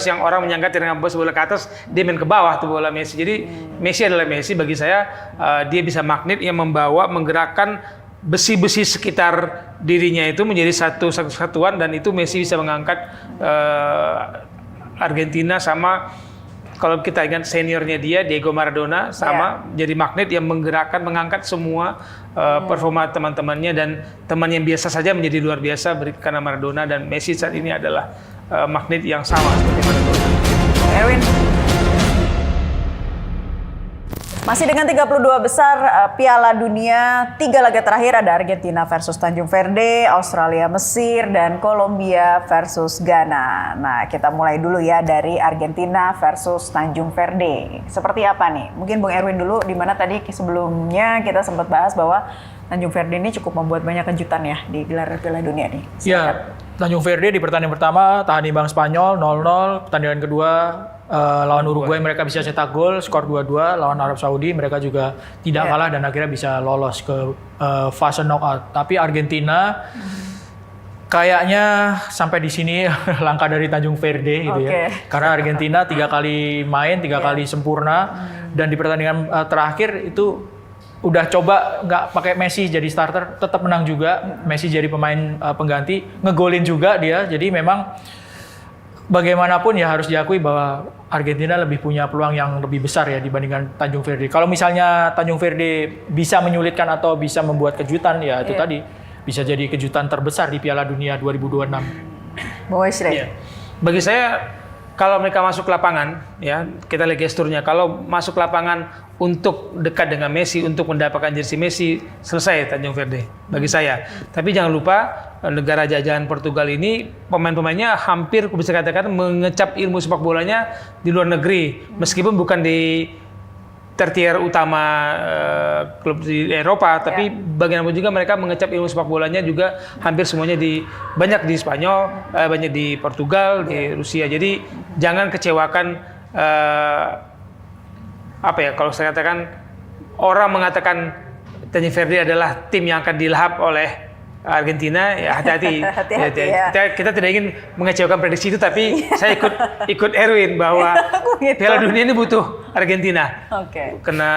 yang orang menyangka dengan bola ke atas, dia main ke bawah tuh bola Messi. Jadi Messi adalah Messi bagi saya, dia bisa magnet yang membawa, menggerakkan besi-besi sekitar dirinya itu menjadi satu kesatuan, dan itu Messi bisa mengangkat Argentina. Sama kalau kita ingat seniornya dia, Diego Maradona, sama jadi magnet yang menggerakkan, mengangkat semua performa teman-temannya, dan teman yang biasa saja menjadi luar biasa karena Maradona, dan Messi saat ini adalah magnet yang sama seperti Maradona. Erwin. Masih dengan 32 besar Piala Dunia, 3 laga terakhir ada Argentina versus Tanjung Verde, Australia Mesir, dan Kolombia versus Ghana. Nah, kita mulai dulu ya dari Argentina versus Tanjung Verde. Seperti apa nih? Mungkin Bung Erwin dulu, di mana tadi sebelumnya kita sempat bahas bahwa Tanjung Verde ini cukup membuat banyak kejutan ya di gelar Piala Dunia nih. Iya, Tanjung Verde di pertandingan pertama tahan imbang Spanyol 0-0, pertandingan kedua lawan Uruguay mereka bisa cetak gol, skor 2-2, lawan Arab Saudi mereka juga tidak kalah dan akhirnya bisa lolos ke fase knockout. Tapi Argentina kayaknya sampai di sini langkah dari Tanjung Verde gitu ya. Karena Argentina 3 kali main, 3 kali sempurna, dan di pertandingan terakhir itu udah coba nggak pakai Messi jadi starter, tetap menang juga. Messi jadi pemain pengganti, ngegolin juga dia. Jadi memang bagaimanapun ya harus diakui bahwa Argentina lebih punya peluang yang lebih besar ya dibandingkan Tanjung Verde. Kalau misalnya Tanjung Verde bisa menyulitkan atau bisa membuat kejutan, ya itu tadi bisa jadi kejutan terbesar di Piala Dunia 2026. Bagi saya, kalau mereka masuk lapangan, ya kita lihat gesturnya, kalau masuk lapangan untuk dekat dengan Messi, untuk mendapatkan jersey Messi, selesai Tanjung Verde bagi saya. Tapi jangan lupa, negara jajahan Portugal ini pemain-pemainnya hampir bisa katakan mengecap ilmu sepak bolanya di luar negeri, meskipun bukan di tertier utama klub di Eropa, tapi bagaimanapun juga mereka mengecap ilmu sepak bolanya juga hampir semuanya banyak di Spanyol, banyak di Portugal, di Rusia. Jadi jangan kecewakan, kalau saya katakan, orang mengatakan Tanjung Verde adalah tim yang akan dilahap oleh Argentina, ya hati-hati. Kita tidak ingin mengecewakan prediksi itu, tapi saya ikut Erwin bahwa Piala Dunia ini butuh Argentina. Karena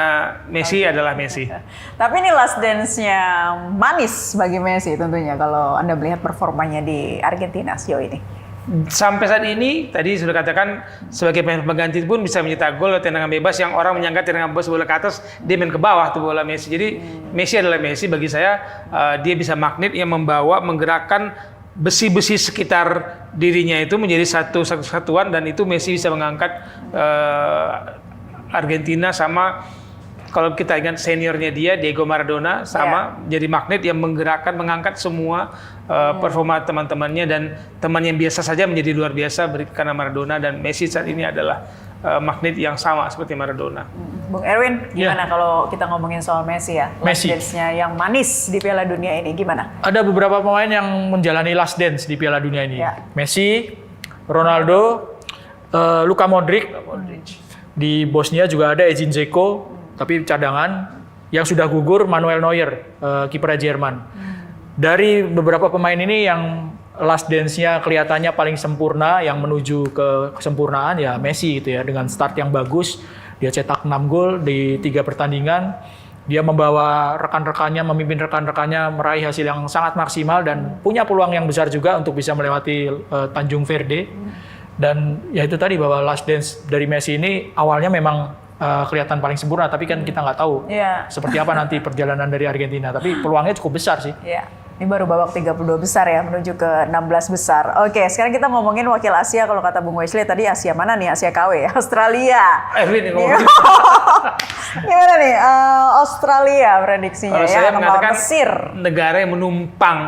Messi adalah Messi. Tapi ini last dance-nya manis bagi Messi tentunya kalau Anda melihat performanya di Argentina sejauh ini. Sampai saat ini, tadi sudah katakan, sebagai pemain pengganti pun bisa mencetak gol atau tendangan bebas yang orang menyangka tendangan bebas bola ke atas, dia main ke bawah tuh bola Messi. Jadi Messi adalah Messi bagi saya, dia bisa magnet yang membawa, menggerakkan besi-besi sekitar dirinya itu menjadi satu kesatuan, dan itu Messi bisa mengangkat Argentina. Sama kalau kita ingat seniornya dia, Diego Maradona, sama jadi magnet yang menggerakkan, mengangkat semua performa teman-temannya, dan teman yang biasa saja menjadi luar biasa karena Maradona, dan Messi saat ini adalah magnet yang sama seperti Maradona. Bung Erwin, gimana kalau kita ngomongin soal Messi ya? Last dance-nya yang manis di Piala Dunia ini gimana? Ada beberapa pemain yang menjalani last dance di Piala Dunia ini. Messi, Ronaldo, Luka Modric. Di Bosnia juga ada Edin Dzeko, tapi cadangan. Yang sudah gugur Manuel Neuer, kiper Jerman. Dari beberapa pemain ini yang last dance-nya kelihatannya paling sempurna, yang menuju ke kesempurnaan ya Messi gitu ya, dengan start yang bagus. Dia cetak 6 gol di 3 pertandingan. Dia membawa rekan-rekannya, memimpin rekan-rekannya meraih hasil yang sangat maksimal, dan punya peluang yang besar juga untuk bisa melewati Tanjung Verde. Dan ya itu tadi, bahwa last dance dari Messi ini awalnya memang kelihatan paling sempurna, tapi kan kita nggak tahu seperti apa nanti perjalanan dari Argentina. Tapi peluangnya cukup besar sih. Ini baru babak 32 besar ya, menuju ke 16 besar. Oke, sekarang kita ngomongin wakil Asia. Kalau kata Bung Wesley tadi, Asia mana nih? Asia KW, Australia. Gimana nih Australia prediksinya? Kalau saya mengatakan Mesir, negara yang menumpang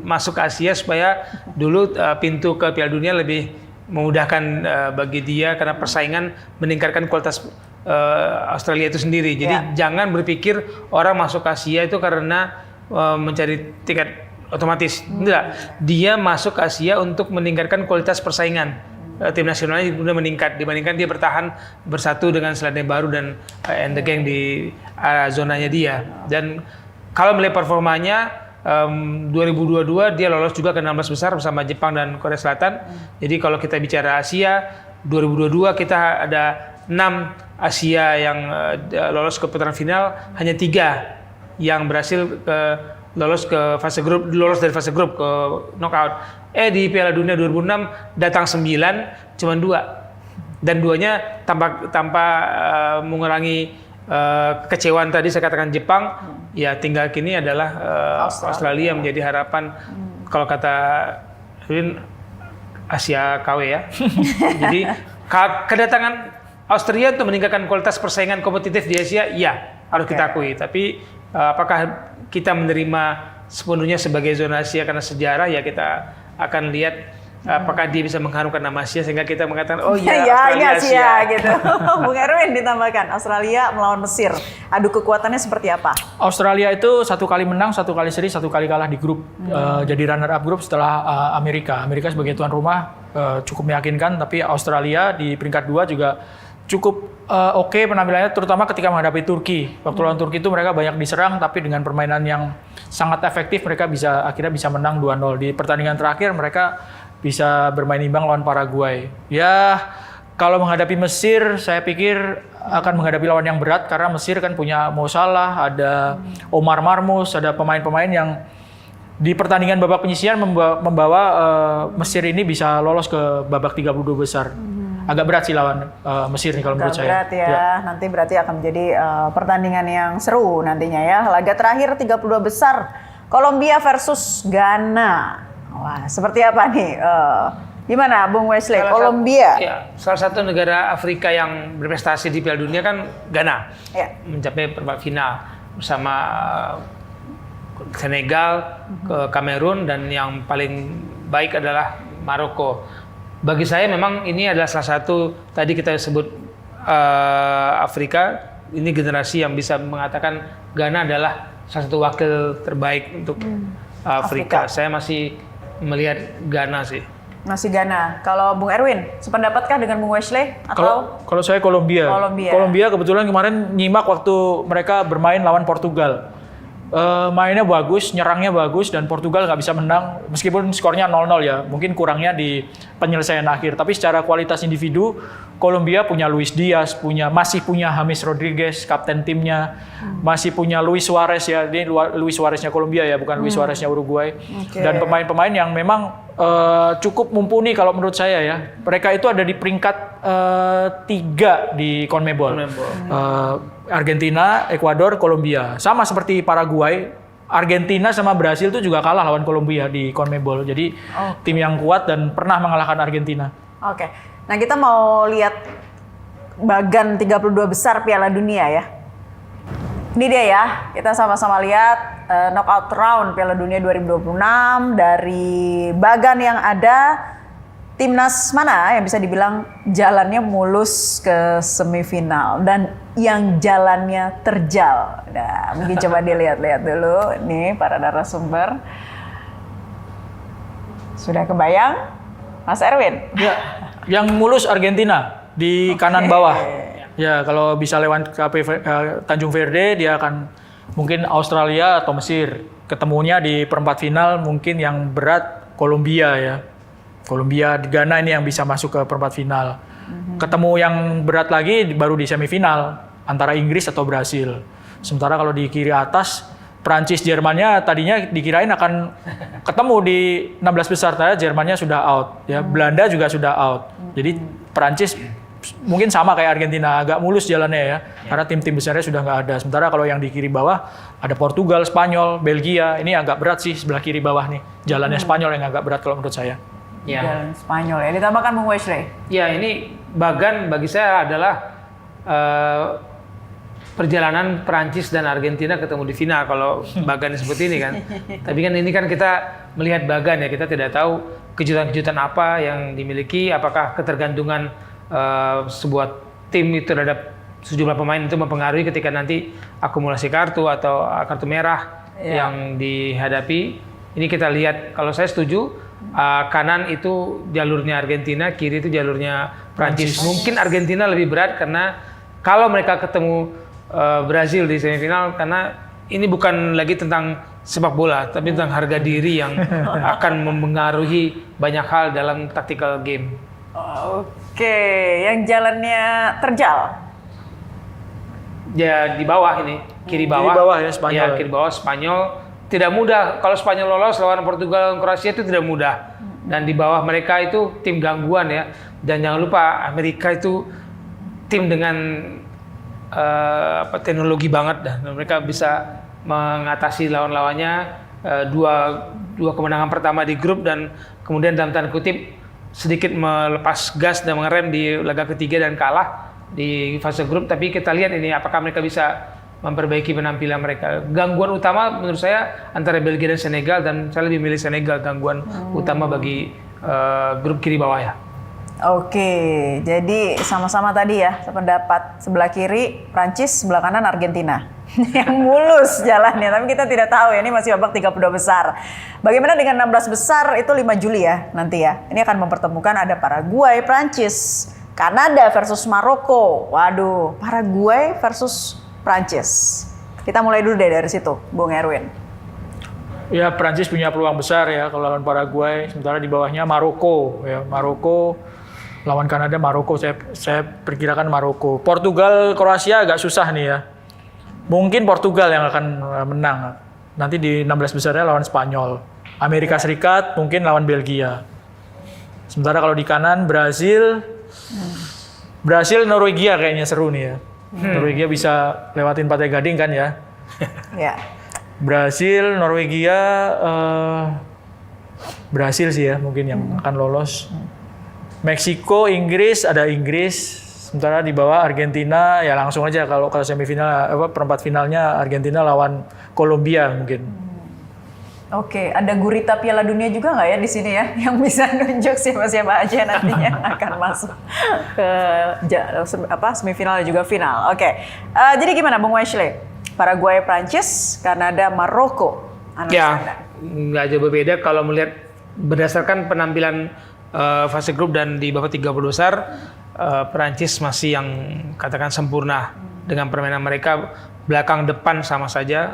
masuk ke Asia, supaya dulu pintu ke Piala Dunia lebih memudahkan bagi dia, karena persaingan meningkatkan kualitas Australia itu sendiri. Jadi jangan berpikir orang masuk ke Asia itu karena mencari tiket otomatis. Tidak, dia masuk ke Asia untuk meningkatkan kualitas persaingan. Tim nasionalnya sudah meningkat dibandingkan dia bertahan bersatu dengan Selandia Baru dan the Gang di zonanya dia. Dan kalau melihat performanya, 2022 dia lolos juga ke 16 besar bersama Jepang dan Korea Selatan. Jadi kalau kita bicara Asia, 2022 kita ada 6 Asia yang lolos ke putaran final, hanya 3 yang berhasil lolos dari fase grup ke knockout. Di Piala Dunia 2006 datang 9, cuma 2. Dan 2-nya tanpa mengurangi kekecewaan tadi saya katakan Jepang, ya tinggal kini adalah Australia menjadi harapan kalau kata Win Asia KW ya. Jadi kedatangan Austria untuk meningkatkan kualitas persaingan kompetitif di Asia, ya harus kita akui. Tapi apakah kita menerima sepenuhnya sebagai zona Asia karena sejarah, ya kita akan lihat apakah dia bisa mengharumkan nama Asia sehingga kita mengatakan oh iya ini Australia Asia gitu. Bung Erwin ditambahkan Australia melawan Mesir. Adu kekuatannya seperti apa? Australia itu 1 kali menang, 1 kali seri, 1 kali kalah di grup. Jadi runner up grup setelah Amerika. Amerika sebagai tuan rumah cukup meyakinkan, tapi Australia di peringkat 2 juga cukup oke penampilannya, terutama ketika menghadapi Turki. Waktu lawan Turki itu mereka banyak diserang, tapi dengan permainan yang sangat efektif mereka akhirnya bisa menang 2-0. Di pertandingan terakhir mereka bisa bermain imbang lawan Paraguay. Ya, kalau menghadapi Mesir, saya pikir akan menghadapi lawan yang berat karena Mesir kan punya Mo Salah, ada Omar Marmoush, ada pemain-pemain yang di pertandingan babak penyisihan membawa Mesir ini bisa lolos ke babak 32 besar. Agak berat sih lawan Mesir nih kalau menurut saya. Berat ya. Nanti berarti akan menjadi pertandingan yang seru nantinya ya. Laga terakhir 32 besar, Kolombia versus Ghana. Wah, seperti apa nih? Gimana Bung Wesley? Kolombia. Salah satu negara Afrika yang berprestasi di Piala Dunia kan Ghana. Ya. Mencapai perempat final bersama Senegal, ke Kamerun, dan yang paling baik adalah Maroko. Bagi saya memang ini adalah salah satu tadi kita sebut Afrika, ini generasi yang bisa mengatakan Ghana adalah salah satu wakil terbaik untuk Afrika. Saya masih melihat Ghana sih. Masih Ghana. Kalau Bung Erwin, sependapatkah dengan Bung Wesley? Atau Kalau saya Kolombia. Kolombia kebetulan kemarin nyimak waktu mereka bermain lawan Portugal. Mainnya bagus, nyerangnya bagus, dan Portugal nggak bisa menang meskipun skornya 0-0 ya. Mungkin kurangnya di penyelesaian akhir. Tapi secara kualitas individu, Kolombia punya Luis Diaz, masih punya James Rodriguez, kapten timnya, masih punya Luis Suarez ya. Ini Luis Suareznya Kolombia ya, bukan Luis Suareznya Uruguay. Dan pemain-pemaima yang memang cukup mumpuni kalau menurut saya ya. Mereka itu ada di peringkat 3 di CONMEBOL. Argentina, Ekuador, Kolombia. Sama seperti Paraguay, Argentina sama Brasil itu juga kalah lawan Kolombia di CONMEBOL. Jadi tim yang kuat dan pernah mengalahkan Argentina. Oke. Nah, kita mau lihat bagan 32 besar Piala Dunia ya. Ini dia ya. Kita sama-sama lihat knockout round Piala Dunia 2026 dari bagan yang ada. Timnas mana yang bisa dibilang jalannya mulus ke semifinal dan yang jalannya terjal? Nah, mungkin coba dilihat-lihat dulu nih para narasumber. Sudah kebayang, Mas Erwin? Ya, yang mulus Argentina di kanan bawah. Ya, kalau bisa lewat Tanjung Verde, dia akan mungkin Australia atau Mesir. Ketemunya di perempat final mungkin yang berat Kolombia ya. Kolombia, Ghana ini yang bisa masuk ke perempat final. Ketemu yang berat lagi baru di semifinal antara Inggris atau Brasil. Sementara kalau di kiri atas Prancis, Jermannya tadinya dikirain akan ketemu di 16 besar, tapi Jermannya sudah out ya. Belanda juga sudah out. Jadi Prancis mungkin sama kayak Argentina, agak mulus jalannya ya. Karena tim-tim besarnya sudah nggak ada. Sementara kalau yang di kiri bawah ada Portugal, Spanyol, Belgia. Ini agak berat sih sebelah kiri bawah nih. Jalannya Spanyol yang agak berat kalau menurut saya. Ya. Jalan Spanyol ya. Ditambahkan Bung Wesley. Ya, ini bagan bagi saya adalah perjalanan Prancis dan Argentina ketemu di final kalau bagan seperti ini kan. Tapi kan ini kan kita melihat bagan ya, kita tidak tahu kejutan-kejutan apa yang dimiliki, apakah ketergantungan sebuah tim itu terhadap sejumlah pemain itu mempengaruhi ketika nanti akumulasi kartu atau kartu merah yang dihadapi. Ini kita lihat, kalau saya setuju kanan itu jalurnya Argentina, kiri itu jalurnya Prancis. Mungkin Argentina lebih berat karena kalau mereka ketemu Brazil di semifinal, karena ini bukan lagi tentang sepak bola, tapi tentang harga diri yang akan mempengaruhi banyak hal dalam tactical game. Oke, yang jalannya terjal. Ya di bawah ini, kiri bawah. Kiri bawah ya, Spanyol. Ya, kiri bawah Spanyol. Tidak mudah. Kalau Spanyol lolos lawan Portugal dan Kroasia itu tidak mudah. Dan di bawah mereka itu tim gangguan ya. Dan jangan lupa Amerika itu tim dengan teknologi banget dan mereka bisa mengatasi lawan-lawannya. Dua kemenangan pertama di grup dan kemudian dalam tanda kutip sedikit melepas gas dan mengerem di laga ketiga dan kalah di fase grup. Tapi kita lihat ini apakah mereka bisa memperbaiki penampilan mereka. Gangguan utama menurut saya antara Belgia dan Senegal, dan saya lebih milih Senegal gangguan utama bagi grup kiri bawah ya. Oke, jadi sama-sama tadi ya sependapat, sebelah kiri Prancis, sebelah kanan Argentina yang mulus jalannya, tapi kita tidak tahu ya, ini masih babak 32 besar. Bagaimana dengan 16 besar itu 5 Juli ya nanti ya. Ini akan mempertemukan ada Paraguay, Prancis, Kanada versus Maroko. Waduh, Paraguay versus Prancis. Kita mulai dulu deh dari situ, Bung Erwin. Ya, Prancis punya peluang besar ya kalau lawan Paraguay, sementara di bawahnya Maroko ya. Maroko lawan Kanada, Maroko saya perkirakan Maroko. Portugal, Kroasia agak susah nih ya. Mungkin Portugal yang akan menang. Nanti di 16 besarnya lawan Spanyol. Amerika Serikat mungkin lawan Belgia. Sementara kalau di kanan Brasil Norwegia kayaknya seru nih ya. Norwegia bisa lewatin Pantai Gading kan ya. Ya. Brasil, Norwegia, Brasil sih ya mungkin yang akan lolos. Meksiko, Inggris, ada Inggris. Sementara di bawah Argentina ya langsung aja kalau semifinal perempat finalnya Argentina lawan Kolombia mungkin. Oke, ada gurita Piala Dunia juga nggak ya di sini ya yang bisa nunjuk siapa-siapa aja nantinya akan masuk ke semifinal dan juga final. Oke, jadi gimana Bung Wesley? Paraguay, Prancis, Kanada, Maroko. Ya, nggak jauh berbeda kalau melihat berdasarkan penampilan fase grup dan di babak 30 besar, Prancis masih yang katakan sempurna dengan permainan mereka belakang depan sama saja.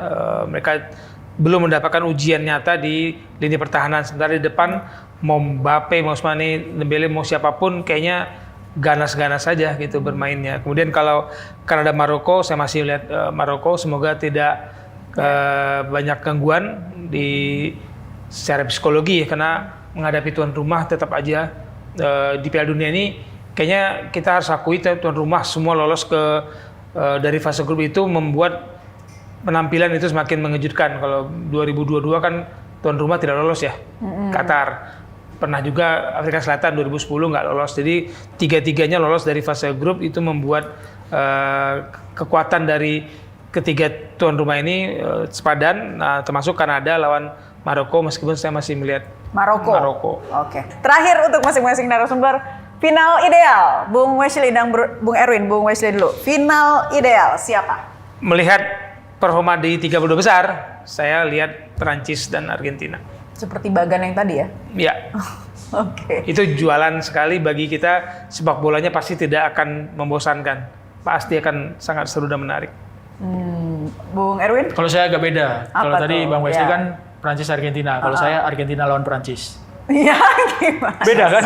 Mereka belum mendapatkan ujian nyata di lini pertahanan. Sementara di depan mau Mbappe, mau Ousmane Dembele, mau siapapun kayaknya ganas-ganas saja gitu bermainnya. Kemudian kalau Kanada Maroko, saya masih lihat Maroko semoga tidak banyak gangguan secara psikologi ya, karena menghadapi tuan rumah tetap aja di Piala Dunia ini kayaknya kita harus akui tuan rumah semua lolos dari fase grup itu membuat penampilan itu semakin mengejutkan. Kalau 2022 kan tuan rumah tidak lolos ya, Qatar. Pernah juga Afrika Selatan 2010 nggak lolos. Jadi tiga-tiganya lolos dari fase grup, itu membuat kekuatan dari ketiga tuan rumah ini sepadan. Nah, termasuk Kanada lawan Maroko, meskipun saya masih melihat Maroko. Oke. Terakhir untuk masing-masing narasumber, final ideal. Bung Wesley dan Bung Erwin. Bung Wesley dulu. Final ideal siapa? Melihat performa di 32 besar, saya lihat Prancis dan Argentina. Seperti Bagan yang tadi ya? Ya. Oke. Itu jualan sekali bagi kita, sepak bolanya pasti tidak akan membosankan. Pasti akan sangat seru dan menarik. Bung Erwin? Kalau saya agak beda. Kalau tadi tuh? Bang Wesley Ya. kan Prancis Argentina. Kalau saya Argentina lawan Prancis. Iya, gimana? Beda kan?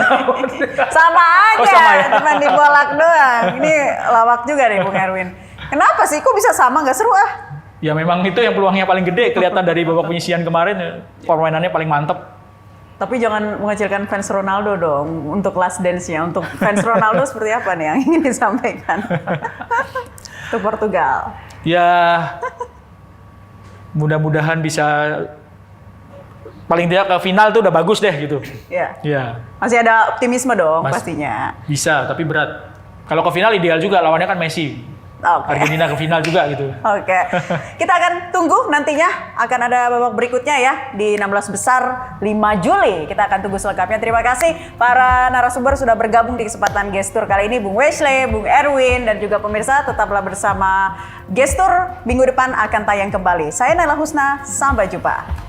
Sama aja, Oh, sama ya? cuma dibolak doang. Ini lawak juga nih Bung Erwin. Kenapa sih? Kok bisa sama? Nggak seru ah? Ya memang itu yang peluangnya paling gede, kelihatan dari babak penyisihan kemarin, permainannya paling mantep. Tapi jangan mengecilkan fans Ronaldo dong untuk last dance-nya. Untuk fans Ronaldo seperti apa nih yang ingin disampaikan? Untuk Portugal. Ya mudah-mudahan bisa paling tidak ke final tuh udah bagus deh gitu. Ya. Ya Masih ada optimisme dong pastinya. bisa, tapi berat. Kalau ke final ideal juga, lawannya kan Messi. Oke. Argentina ke final juga gitu. Oke. Kita akan tunggu nantinya akan ada babak berikutnya ya di 16 besar 5 Juli. Kita akan tunggu selengkapnya. Terima kasih para narasumber sudah bergabung di kesempatan Gestur kali ini. Bung Wesley, Bung Erwin, dan juga pemirsa tetaplah bersama Gestur. Minggu depan akan tayang kembali. Saya Naila Husna, sampai jumpa.